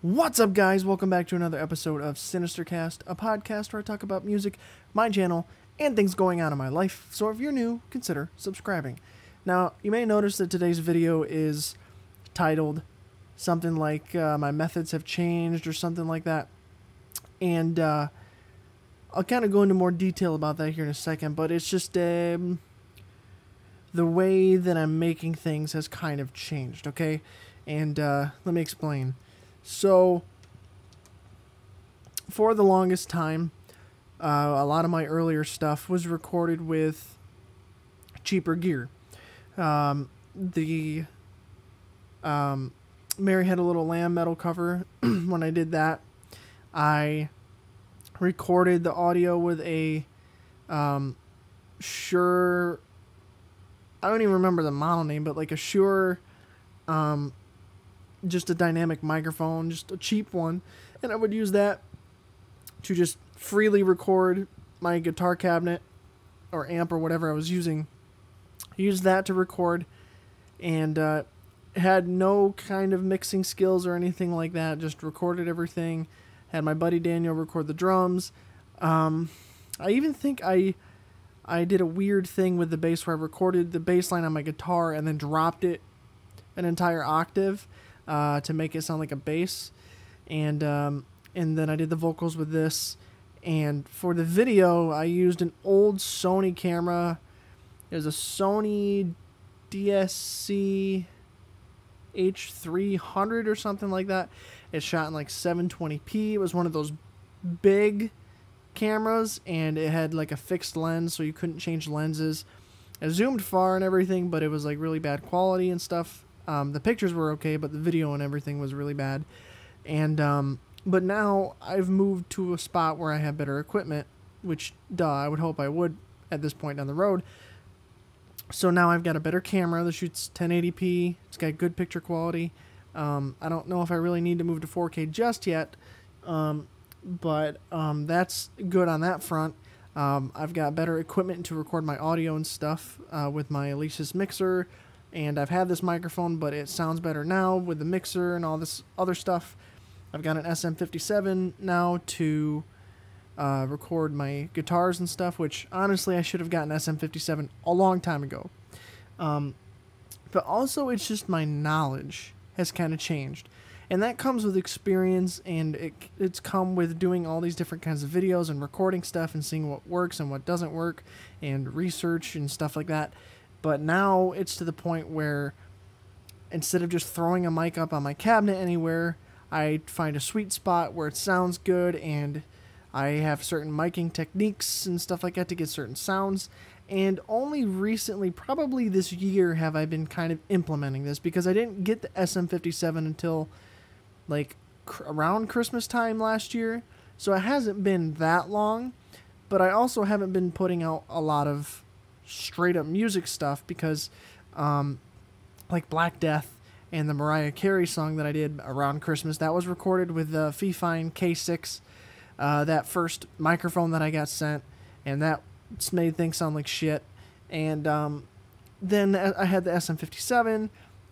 What's up, guys? Welcome back to another episode of Sinister-Cast, a podcast where I talk about music, my channel, and things going on in my life. So if you're new, consider subscribing. Now, you may notice that today's video is titled something like my methods have changed or something like that. And I'll kind of go into more detail about that here in a second, but it's just the way that I'm making things has kind of changed, okay? And let me explain. So, for the longest time, a lot of my earlier stuff was recorded with cheaper gear. Mary Had a Little Lamb metal cover. When I did that, I recorded the audio with a Shure, I don't even remember the model name, but like a Shure, just a dynamic microphone, just a cheap one, and I would use that to just freely record my guitar cabinet or amp or whatever I was using. Use that to record, and had no kind of mixing skills or anything like that, just recorded everything. Had my buddy Daniel record the drums. I even think I did a weird thing with the bass where I recorded the bass line on my guitar and then dropped it an entire octave to make it sound like a bass, and then I did the vocals with this. And for the video, I used an old Sony camera. It was a Sony DSC H300 or something like that. It shot in like 720p. It was one of those big cameras, and it had like a fixed lens, so you couldn't change lenses. I zoomed far and everything, but it was like really bad quality and stuff. The pictures were okay, but the video and everything was really bad. And but now I've moved to a spot where I have better equipment, which, I would hope I would at this point down the road. So now I've got a better camera that shoots 1080p. It's got good picture quality. I don't know if I really need to move to 4K just yet, but that's good on that front. I've got better equipment to record my audio and stuff with my Alesis mixer. And I've had this microphone, but it sounds better now with the mixer and all this other stuff. I've got an SM57 now to record my guitars and stuff, which honestly I should have gotten SM57 a long time ago. But also it's just my knowledge has kind of changed. And that comes with experience, and it's come with doing all these different kinds of videos and recording stuff and seeing what works and what doesn't work and research and stuff like that. But now it's to the point where instead of just throwing a mic up on my cabinet anywhere, I find a sweet spot where it sounds good, and I have certain miking techniques and stuff like that to get certain sounds. And only recently, probably this year, have I been kind of implementing this, because I didn't get the SM57 until like around Christmas time last year. So it hasn't been that long, but I also haven't been putting out a lot of straight up music stuff because like Black Death and the Mariah Carey song that I did around Christmas, that was recorded with the Fifine K6, that first microphone that I got sent, and that made things sound like shit. And then I had the SM57,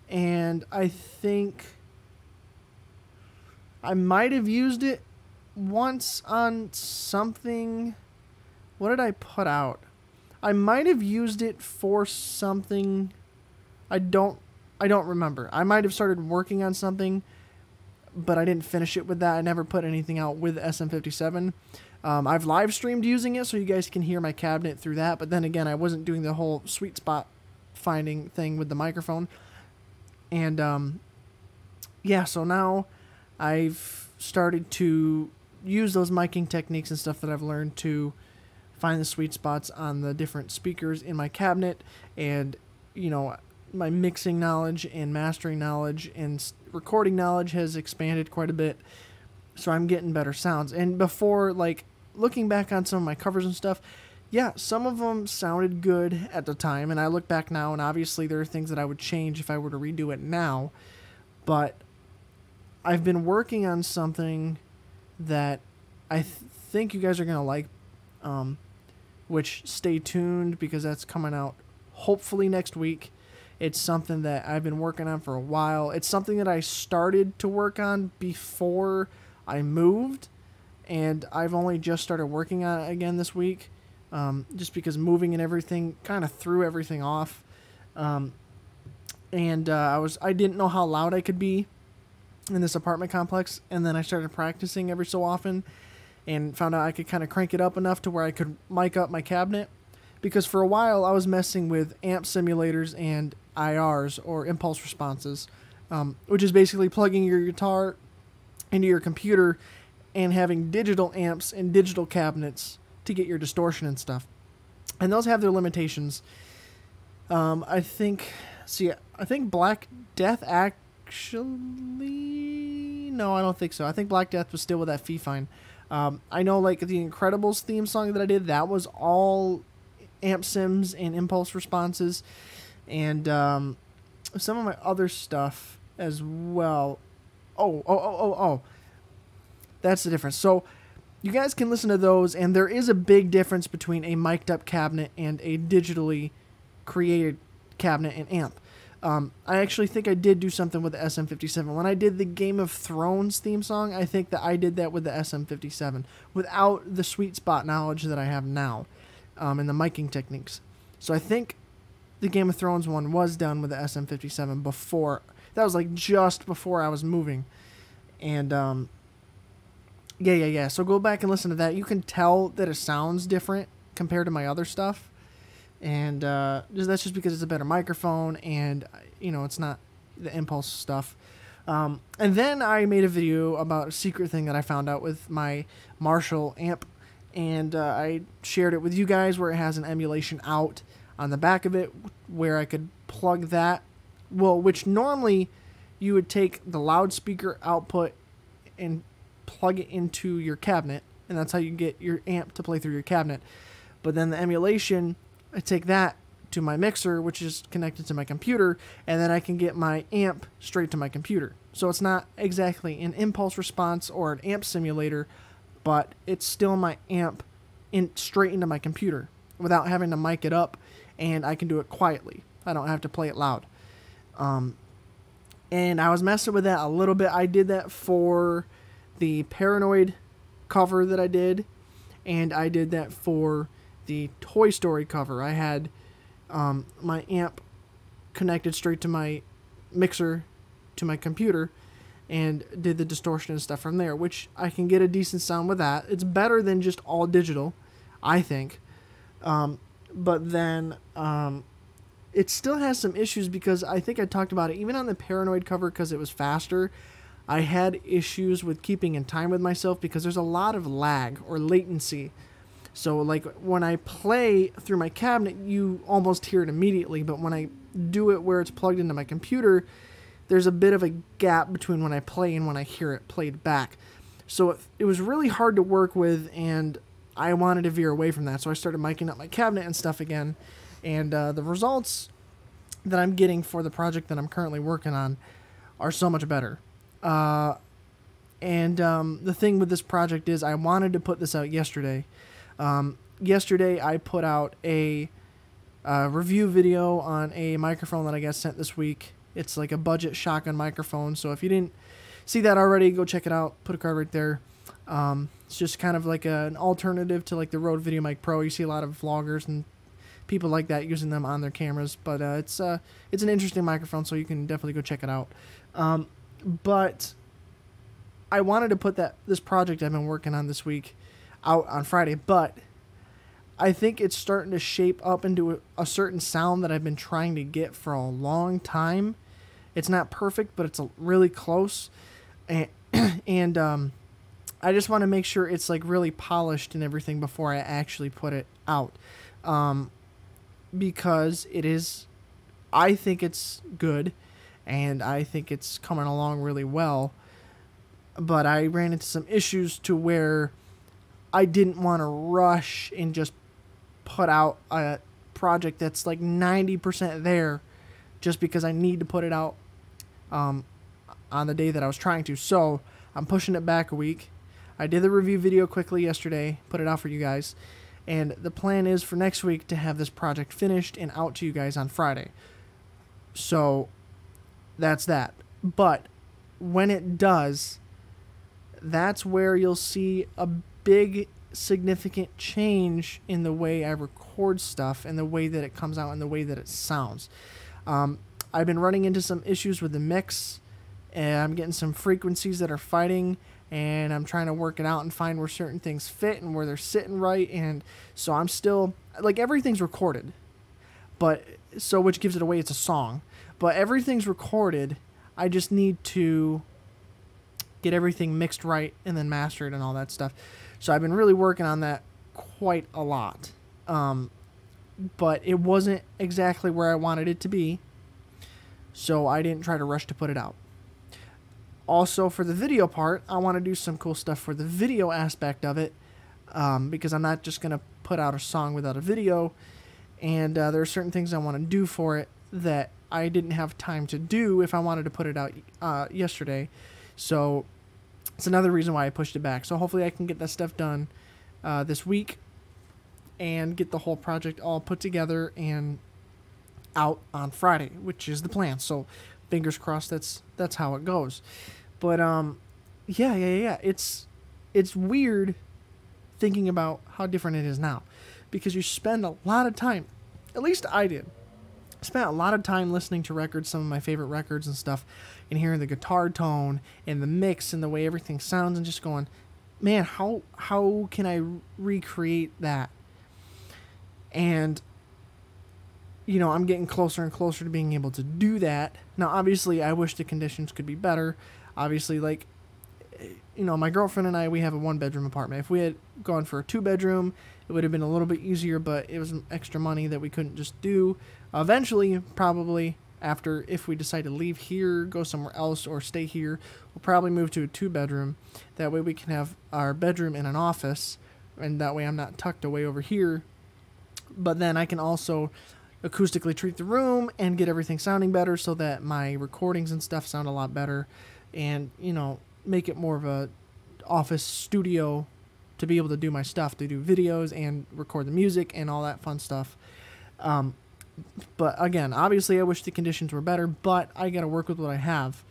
and I think I might have used it once on something. What did I put out? I might have used it for something. I don't remember. I might have started working on something, but I didn't finish it with that. I never put anything out with SM57. I've live streamed using it, so you guys can hear my cabinet through that. But then again, I wasn't doing the whole sweet spot finding thing with the microphone. And yeah, so now I've started to use those miking techniques and stuff that I've learned to find the sweet spots on the different speakers in my cabinet. And, you know, my mixing knowledge and mastering knowledge and recording knowledge has expanded quite a bit. So I'm getting better sounds. And before, like, looking back on some of my covers and stuff, yeah, some of them sounded good at the time. And I look back now, and obviously there are things that I would change if I were to redo it now. But I've been working on something that I think you guys are going to like. Which, stay tuned, because that's coming out hopefully next week. It's something that I've been working on for a while. It's something that I started to work on before I moved, and I've only just started working on it again this week, just because moving and everything kind of threw everything off. I didn't know how loud I could be in this apartment complex, and then I started practicing every so often and found out I could kind of crank it up enough to where I could mic up my cabinet, because for a while I was messing with amp simulators and IRs, or impulse responses, which is basically plugging your guitar into your computer and having digital amps and digital cabinets to get your distortion and stuff. And those have their limitations. I think Black Death actually... No, I don't think so. I think Black Death was still with that fee-fine. I know, like, the Incredibles theme song that I did, that was all amp sims and impulse responses. And some of my other stuff as well. Oh. That's the difference. So you guys can listen to those, and there is a big difference between a mic'd up cabinet and a digitally created cabinet and amp. I actually think I did do something with the SM57. When I did the Game of Thrones theme song, I think that I did that with the SM57 without the sweet spot knowledge that I have now, and the miking techniques. So I think the Game of Thrones one was done with the SM57 before. That was like just before I was moving. And yeah. So go back and listen to that. You can tell that it sounds different compared to my other stuff. And that's just because it's a better microphone, and it's not the impulse stuff. And then I made a video about a secret thing that I found out with my Marshall amp, and I shared it with you guys, where it has an emulation out on the back of it, where I could plug that. Well, which normally you would take the loudspeaker output and plug it into your cabinet, and that's how you get your amp to play through your cabinet. But then the emulation, I take that to my mixer, which is connected to my computer, and then I can get my amp straight to my computer. So it's not exactly an impulse response or an amp simulator, but it's still my amp straight into my computer without having to mic it up, and I can do it quietly. I don't have to play it loud. And I was messing with that a little bit. I did that for the Paranoid cover that I did, and I did that for the Toy Story cover. I had my amp connected straight to my mixer to my computer and did the distortion and stuff from there, which I can get a decent sound with that. It's better than just all digital, I think. But then it still has some issues, because I think I talked about it even on the Paranoid cover, because it was faster. I had issues with keeping in time with myself, because there's a lot of lag or latency. So like when I play through my cabinet, you almost hear it immediately, but when I do it where it's plugged into my computer, there's a bit of a gap between when I play and when I hear it played back. So it was really hard to work with, and I wanted to veer away from that. So I started miking up my cabinet and stuff again, and the results that I'm getting for the project that I'm currently working on are so much better. The thing with this project is I wanted to put this out yesterday. Yesterday I put out a review video on a microphone that I got sent this week. It's like a budget shotgun microphone, so if you didn't see that already, go check it out. Put a card right there. It's just kind of like an alternative to like the Rode VideoMic Pro. You see a lot of vloggers and people like that using them on their cameras, but it's an interesting microphone, so you can definitely go check it out. But I wanted to put this project I've been working on this week out on Friday, but I think it's starting to shape up into a certain sound that I've been trying to get for a long time. It's not perfect, but it's really close, and I just want to make sure it's like really polished and everything before I actually put it out, because I think it's good, and I think it's coming along really well, but I ran into some issues to where I didn't want to rush and just put out a project that's like 90% there just because I need to put it out on the day that I was trying to. So I'm pushing it back a week. I did the review video quickly yesterday, put it out for you guys, and the plan is for next week to have this project finished and out to you guys on Friday. So that's that. But when it does, that's where you'll see a big significant change in the way I record stuff and the way that it comes out and the way that it sounds. I've been running into some issues with the mix, and I'm getting some frequencies that are fighting, and I'm trying to work it out and find where certain things fit and where they're sitting right. And so I'm still, like, everything's recorded, but so which gives it away it's a song, but everything's recorded. I just need to get everything mixed right and then mastered and all that stuff. So I've been really working on that quite a lot. But it wasn't exactly where I wanted it to be, so I didn't try to rush to put it out. Also, for the video part, I want to do some cool stuff for the video aspect of it, because I'm not just going to put out a song without a video, and there are certain things I want to do for it that I didn't have time to do if I wanted to put it out yesterday. So it's another reason why I pushed it back. So hopefully I can get that stuff done this week and get the whole project all put together and out on Friday, which is the plan. So fingers crossed that's how it goes. But yeah. It's weird thinking about how different it is now, because you spend a lot of time, at least I did, spent a lot of time listening to records, some of my favorite records and stuff, and hearing the guitar tone and the mix and the way everything sounds, and just going, man, how can I recreate that? And I'm getting closer and closer to being able to do that. Now, obviously, I wish the conditions could be better. Obviously, like, my girlfriend and I, we have a 1-bedroom apartment. If we had gone for a 2-bedroom, it would have been a little bit easier, but it was extra money that we couldn't just do. Eventually, probably, if we decide to leave here, go somewhere else, or stay here, we'll probably move to a 2-bedroom. That way we can have our bedroom and an office, and that way I'm not tucked away over here. But then I can also acoustically treat the room and get everything sounding better so that my recordings and stuff sound a lot better, and, make it more of a office studio to be able to do my stuff, to do videos and record the music and all that fun stuff. But again, obviously I wish the conditions were better, but I got to work with what I have.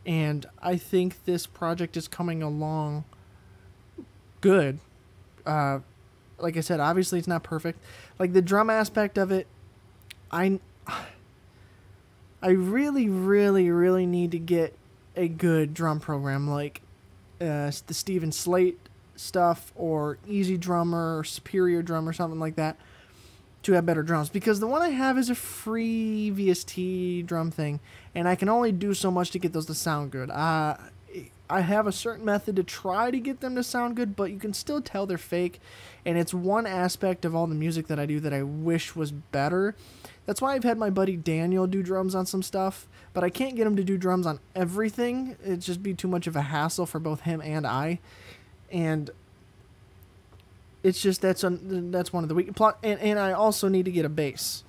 And I think this project is coming along good. Like I said, obviously it's not perfect. Like the drum aspect of it, I really, really, really need to get a good drum program, like the Steven Slate stuff, or Easy Drummer, or Superior Drum, or something like that, to have better drums. Because the one I have is a free VST drum thing, and I can only do so much to get those to sound good. I have a certain method to try to get them to sound good, but you can still tell they're fake, and it's one aspect of all the music that I do that I wish was better. That's why I've had my buddy Daniel do drums on some stuff, but I can't get him to do drums on everything. It'd just be too much of a hassle for both him and I. And it's just that's one of the weak. And I also need to get a bass.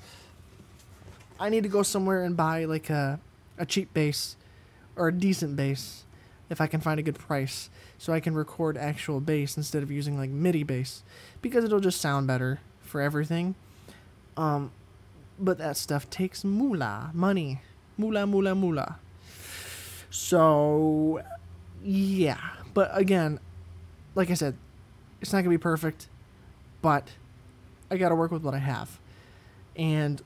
I need to go somewhere and buy like a cheap bass, or a decent bass, if I can find a good price, so I can record actual bass instead of using like MIDI bass, because it'll just sound better for everything. But that stuff takes moolah, money. Moolah. So, yeah. But again, like I said, it's not going to be perfect, but I got to work with what I have. And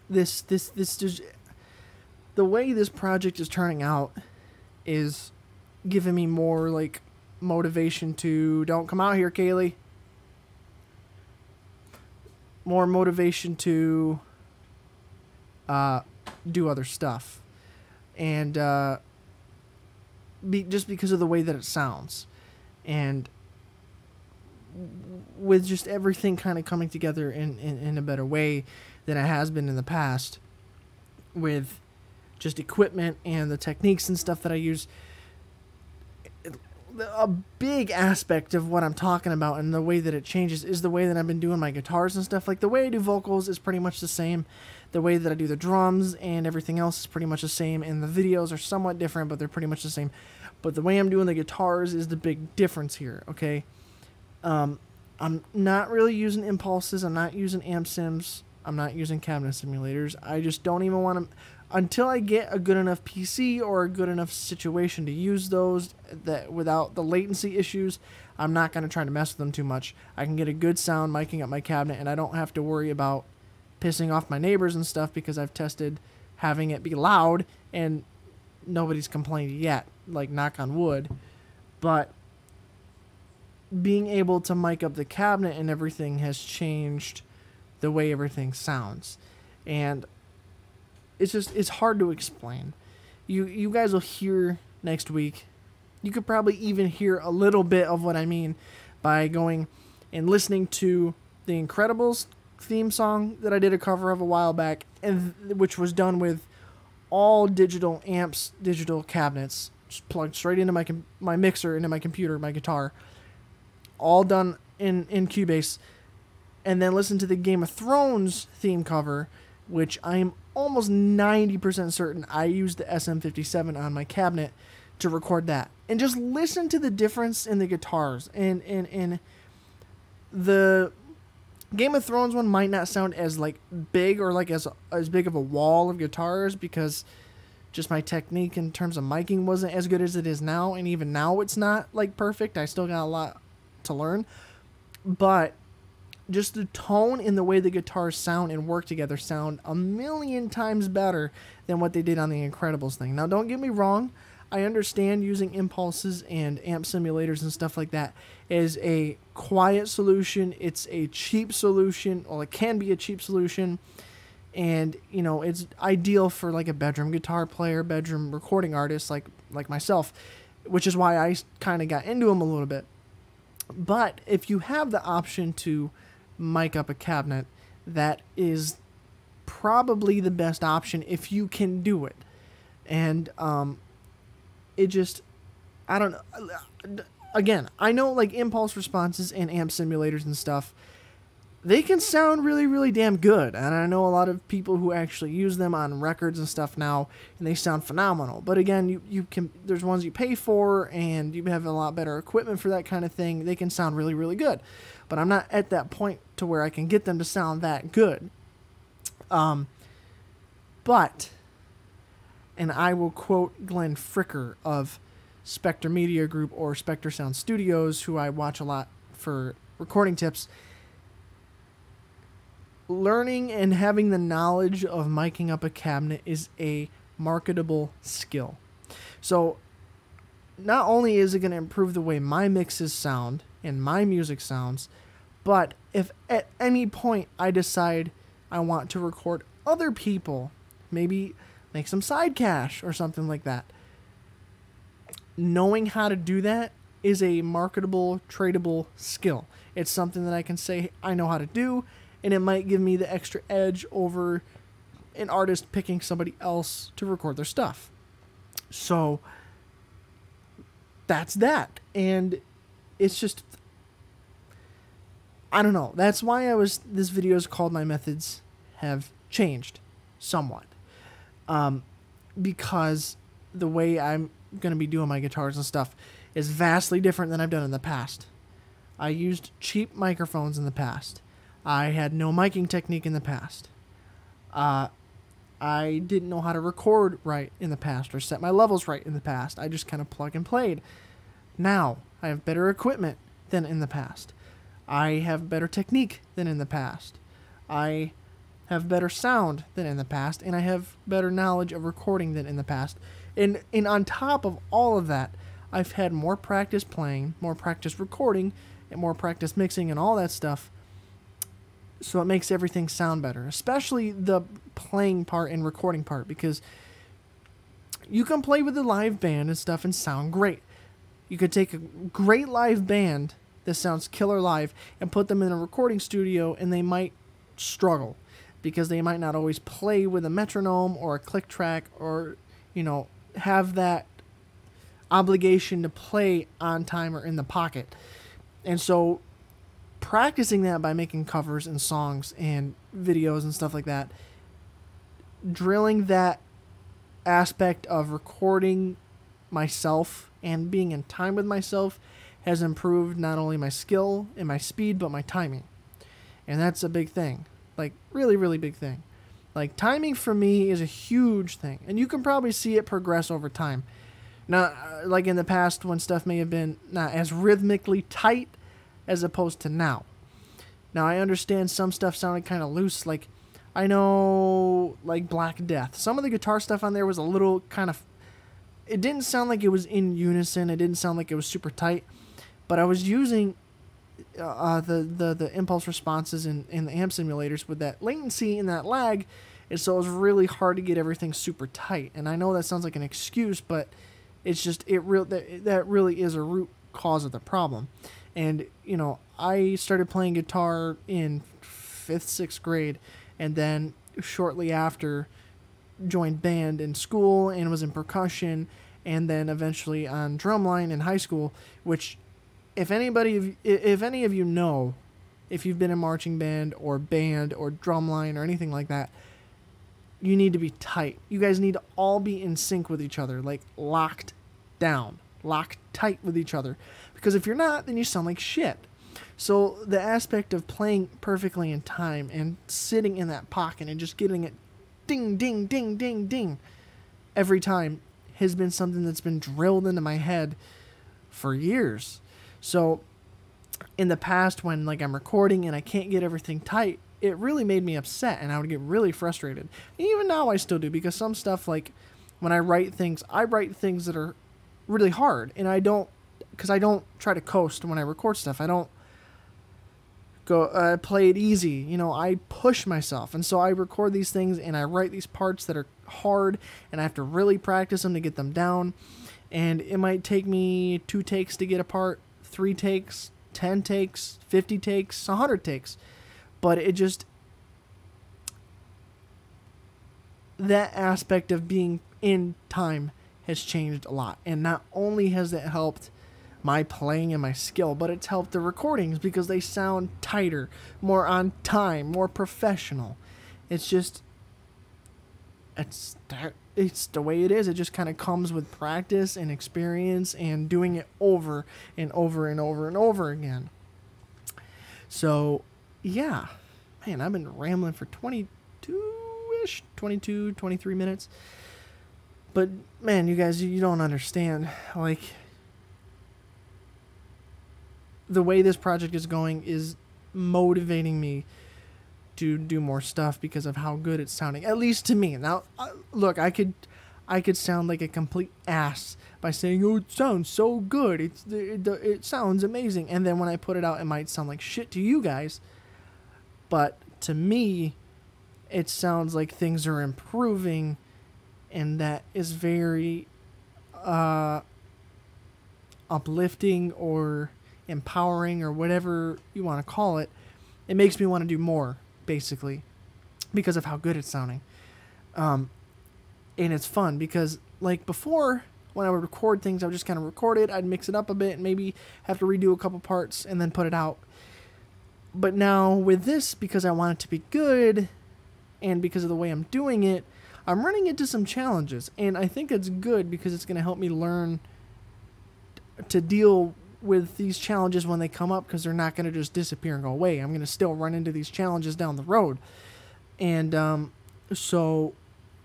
this just, the way this project is turning out is giving me more, like, motivation to, don't come out here, Kaylee. More motivation to do other stuff, and just because of the way that it sounds, and with just everything kind of coming together in a better way than it has been in the past, with just equipment and the techniques and stuff that I use. A big aspect of what I'm talking about and the way that it changes is the way that I've been doing my guitars and stuff. Like, the way I do vocals is pretty much the same. The way that I do the drums and everything else is pretty much the same. And the videos are somewhat different, but they're pretty much the same. But the way I'm doing the guitars is the big difference here, okay? I'm not really using impulses. I'm not using amp sims. I'm not using cabinet simulators. I just don't even want to, until I get a good enough PC or a good enough situation to use those that without the latency issues. I'm not going to try to mess with them too much. I can get a good sound miking up my cabinet, and I don't have to worry about pissing off my neighbors and stuff, because I've tested having it be loud and nobody's complained yet, like knock on wood. But being able to mic up the cabinet and everything has changed the way everything sounds. And it's hard to explain. You guys will hear next week. You could probably even hear a little bit of what I mean by going and listening to the Incredibles theme song that I did a cover of a while back, and which was done with all digital amps, digital cabinets, just plugged straight into my mixer, into my computer, my guitar, all done in Cubase. And then listen to the Game of Thrones theme cover, which I am almost 90% certain I used the SM57 on my cabinet to record that. And just listen to the difference in the guitars. And the Game of Thrones one might not sound as like big or like as big of a wall of guitars, because just my technique in terms of miking wasn't as good as it is now, and even now it's not like perfect. I still got a lot to learn. But just the tone and the way the guitars sound and work together sound a million times better than what they did on the Incredibles thing. Now, don't get me wrong. I understand using impulses and amp simulators and stuff like that is a quiet solution. It's a cheap solution. Well, it can be a cheap solution. And, you know, it's ideal for like a bedroom guitar player, bedroom recording artist like myself, which is why I kind of got into them a little bit. But if you have the option to mic up a cabinet, that is probably the best option if you can do it. And it just, I don't know. Again, I know like impulse responses and amp simulators and stuff, they can sound really, really damn good. And I know a lot of people who actually use them on records and stuff now, and they sound phenomenal. But again, you can, there's ones you pay for, and you have a lot better equipment for that kind of thing. They can sound really, really good. But I'm not at that point to where I can get them to sound that good. But, and I will quote Glenn Fricker of Spectre Media Group or Spectre Sound Studios, who I watch a lot for recording tips. Learning and having the knowledge of miking up a cabinet is a marketable skill. So not only is it going to improve the way my mixes sound and my music sounds, but if at any point I decide I want to record other people, maybe make some side cash or something like that, knowing how to do that is a marketable, tradable skill. It's something that I can say I know how to do, and it might give me the extra edge over an artist picking somebody else to record their stuff. So that's that. And it's just, I don't know. That's why this video is called My Methods Have Changed Somewhat. Because the way I'm going to be doing my guitars and stuff is vastly different than I've done in the past. I used cheap microphones in the past. I had no miking technique in the past. I didn't know how to record right in the past or set my levels right in the past. I just kind of plug and played. Now, I have better equipment than in the past. I have better technique than in the past. I have better sound than in the past, and I have better knowledge of recording than in the past. And on top of all of that, I've had more practice playing, more practice recording, and more practice mixing and all that stuff. So it makes everything sound better, especially the playing part and recording part, because you can play with the live band and stuff and sound great. You could take a great live band that sounds killer live and put them in a recording studio, and they might struggle because they might not always play with a metronome or a click track, or, you know, have that obligation to play on time or in the pocket. And so practicing that by making covers and songs and videos and stuff like that, drilling that aspect of recording myself and being in time with myself has improved not only my skill and my speed, but my timing. And that's a big thing. Like, really, really big thing. Like, timing for me is a huge thing. And you can probably see it progress over time. Not like in the past when stuff may have been not as rhythmically tight as opposed to now. Now, I understand some stuff sounded kind of loose. Like, I know, like, Black Death. Some of the guitar stuff on there was a little kind of... It didn't sound like it was in unison. It didn't sound like it was super tight. But I was using the impulse responses in the amp simulators with that latency and that lag. And so it was really hard to get everything super tight. And I know that sounds like an excuse, but it's just... that really is a root cause of the problem. And, you know, I started playing guitar in 5th, 6th grade, and then shortly after joined band in school and was in percussion, and then eventually on drumline in high school, which if any of you know, if you've been in marching band or drumline or anything like that, you need to be tight. You guys need to all be in sync with each other, like locked down, locked tight with each other. Because if you're not, then you sound like shit. So the aspect of playing perfectly in time and sitting in that pocket and just getting it ding, ding, ding, ding, ding every time has been something that's been drilled into my head for years. So in the past when like I'm recording and I can't get everything tight, it really made me upset and I would get really frustrated. And even now I still do, because some stuff, like when I write things that are really hard, and I don't try to coast when I record stuff. I don't go play it easy. You know, I push myself. And so I record these things and I write these parts that are hard, and I have to really practice them to get them down. And it might take me 2 takes to get a part, 3 takes, 10 takes, 50 takes, 100 takes. But it just... that aspect of being in time has changed a lot. And not only has that helped my playing and my skill, but it's helped the recordings because they sound tighter, more on time, more professional. It's just... it's the way it is. It just kind of comes with practice and experience and doing it over and over and over and over again. So, yeah. Man, I've been rambling for 22-ish, 22, 23 minutes. But, man, you guys, you don't understand. Like, the way this project is going is motivating me to do more stuff because of how good it's sounding, at least to me. Now, look, I could sound like a complete ass by saying, "Oh, it sounds so good. It sounds amazing," and then when I put it out, it might sound like shit to you guys. But to me, it sounds like things are improving, and that is very uplifting or empowering or whatever you want to call it. It makes me want to do more, basically, because of how good it's sounding. And it's fun because, like, before, when I would record things, I would just kind of record it, I'd mix it up a bit, and maybe have to redo a couple parts and then put it out. But now with this, because I want it to be good, and because of the way I'm doing it, I'm running into some challenges. And I think it's good because it's going to help me learn to deal with these challenges when they come up, because they're not going to just disappear and go away. I'm going to still run into these challenges down the road. And so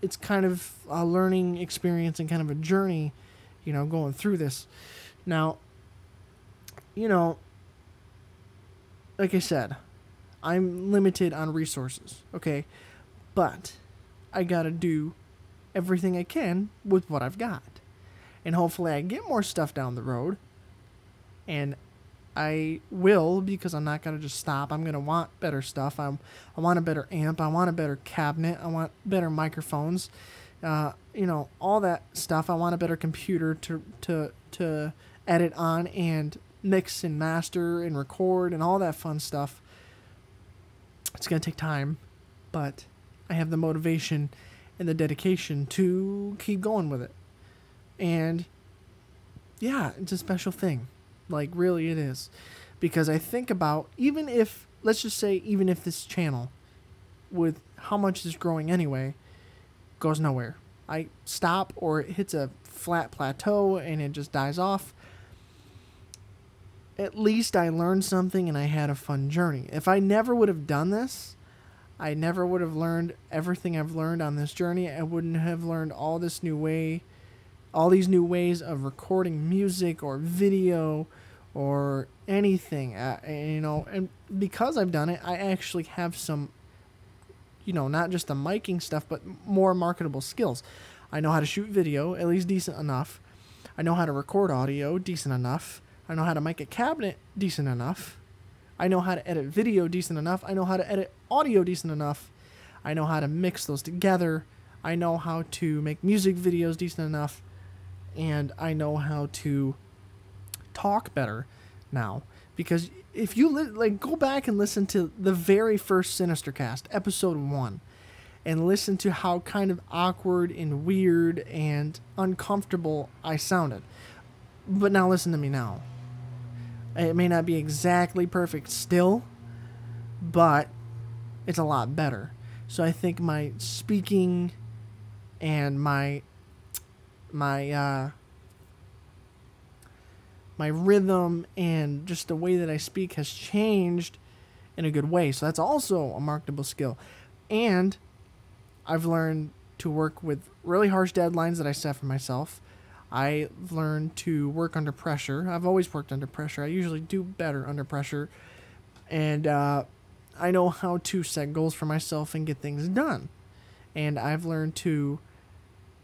it's kind of a learning experience and kind of a journey, you know, going through this. Now, you know, like I said, I'm limited on resources, okay? But I gotta do everything I can with what I've got. And hopefully I get more stuff down the road. And I will, because I'm not gonna just stop. I'm gonna want better stuff. I want a better amp. I want a better cabinet. I want better microphones. You know, all that stuff. I want a better computer to edit on and mix and master and record and all that fun stuff. It's going to take time, but I have the motivation and the dedication to keep going with it. And yeah, it's a special thing. Like, really it is. Because I think about, even if, let's just say, even if this channel, with how much it's growing anyway, goes nowhere. I stop or it hits a flat plateau and it just dies off. At least I learned something and I had a fun journey. If I never would have done this, I never would have learned everything I've learned on this journey. I wouldn't have learned all these new ways of recording music or video or anything. And because I've done it, I actually have some, not just the miking stuff, but more marketable skills. I know how to shoot video, at least decent enough. I know how to record audio, decent enough. I know how to mic a cabinet, decent enough. I know how to edit video, decent enough. I know how to edit audio, decent enough. I know how to mix those together. I know how to make music videos, decent enough. And I know how to talk better now. Because if you go back and listen to the very first Sinister-Cast, episode 1, and listen to how kind of awkward and weird and uncomfortable I sounded. But now listen to me now. It may not be exactly perfect still, but it's a lot better. So I think my speaking and my rhythm and just the way that I speak has changed in a good way. So that's also a marketable skill. And I've learned to work with really harsh deadlines that I set for myself. I've learned to work under pressure. I've always worked under pressure. I usually do better under pressure. And I know how to set goals for myself and get things done. And I've learned to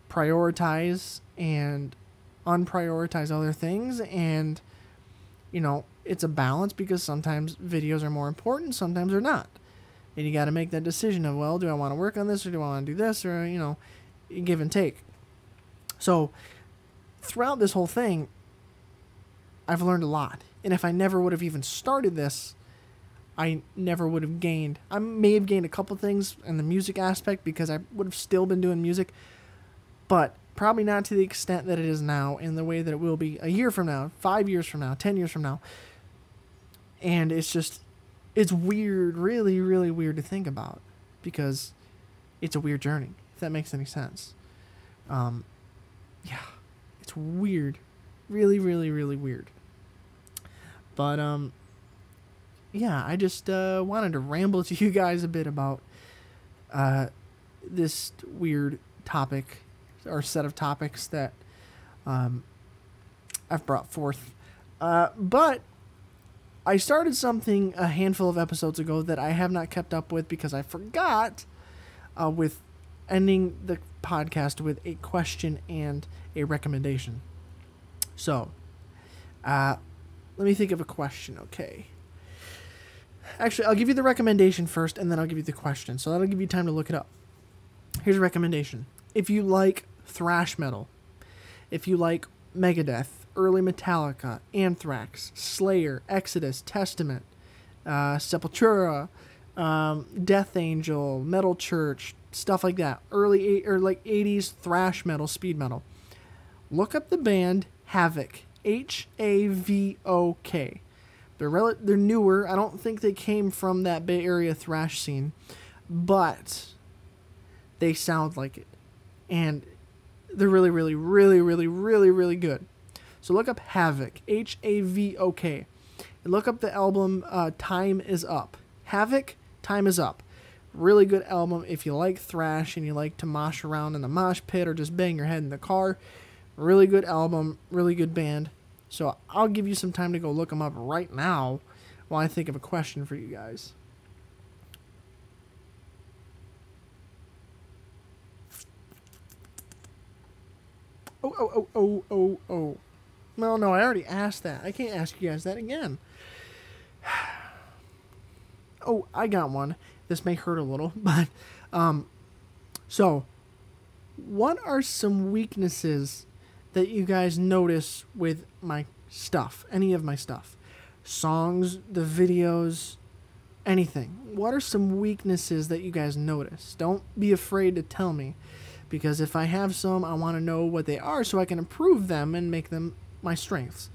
prioritize and unprioritize other things. And, it's a balance because sometimes videos are more important, sometimes they're not. And you got to make that decision of, well, do I want to work on this or do I want to do this? Or, give and take. So throughout this whole thing, I've learned a lot. And if I never would have even started this, I never would have gained. I may have gained a couple things in the music aspect because I would have still been doing music, but probably not to the extent that it is now in the way that it will be a year from now, 5 years from now, 10 years from now. And it's weird, really, really weird to think about because it's a weird journey, if that makes any sense. Yeah, it's weird. Really, really, really weird. But, yeah, I just wanted to ramble to you guys a bit about this weird topic or set of topics that I've brought forth. But I started something a handful of episodes ago that I have not kept up with because I forgot with ending the podcast with a question and a recommendation. So, let me think of a question, okay? Actually, I'll give you the recommendation first, and then I'll give you the question. So that'll give you time to look it up. Here's a recommendation. If you like thrash metal, if you like Megadeth, early Metallica, Anthrax, Slayer, Exodus, Testament, Sepultura, Death Angel, Metal Church, stuff like that, early 80s thrash metal, speed metal, look up the band Havok, Havok. They're newer. I don't think they came from that Bay Area thrash scene, but they sound like it, and they're really, really, really, really, really, really good. So look up Havok, Havok, and look up the album Time Is Up. Havok, Time Is Up. Really good album if you like thrash and you like to mosh around in the mosh pit or just bang your head in the car. Really good album, really good band. So I'll give you some time to go look them up right now while I think of a question for you guys. Oh. No, I already asked that. I can't ask you guys that again. Oh, I got one. This may hurt a little, but, so, what are some weaknesses that you guys notice with my stuff? Any of my stuff? Songs, the videos, anything. What are some weaknesses that you guys notice? Don't be afraid to tell me, because if I have some, I want to know what they are so I can improve them and make them my strengths.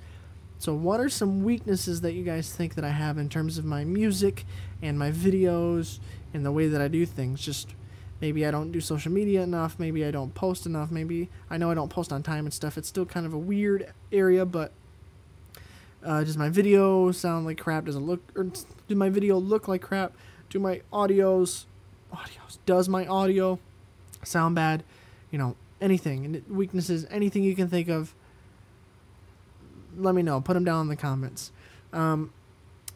So what are some weaknesses that you guys think that I have in terms of my music and my videos and the way that I do things? Just maybe I don't do social media enough, maybe I don't post enough, maybe I know I don't post on time and stuff. It's still kind of a weird area, but does my video sound like crap? Does it look, or do my video look like crap? Do my audios audios. Does my audio sound bad? You know, anything, weaknesses, anything you can think of, let me know. Put them down in the comments. And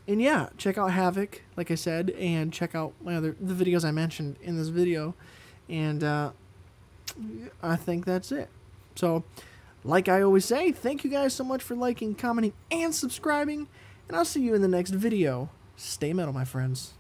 yeah, check out Havoc, like I said, and check out the videos I mentioned in this video. And I think that's it. So, like I always say, thank you guys so much for liking, commenting, and subscribing. And I'll see you in the next video. Stay metal, my friends.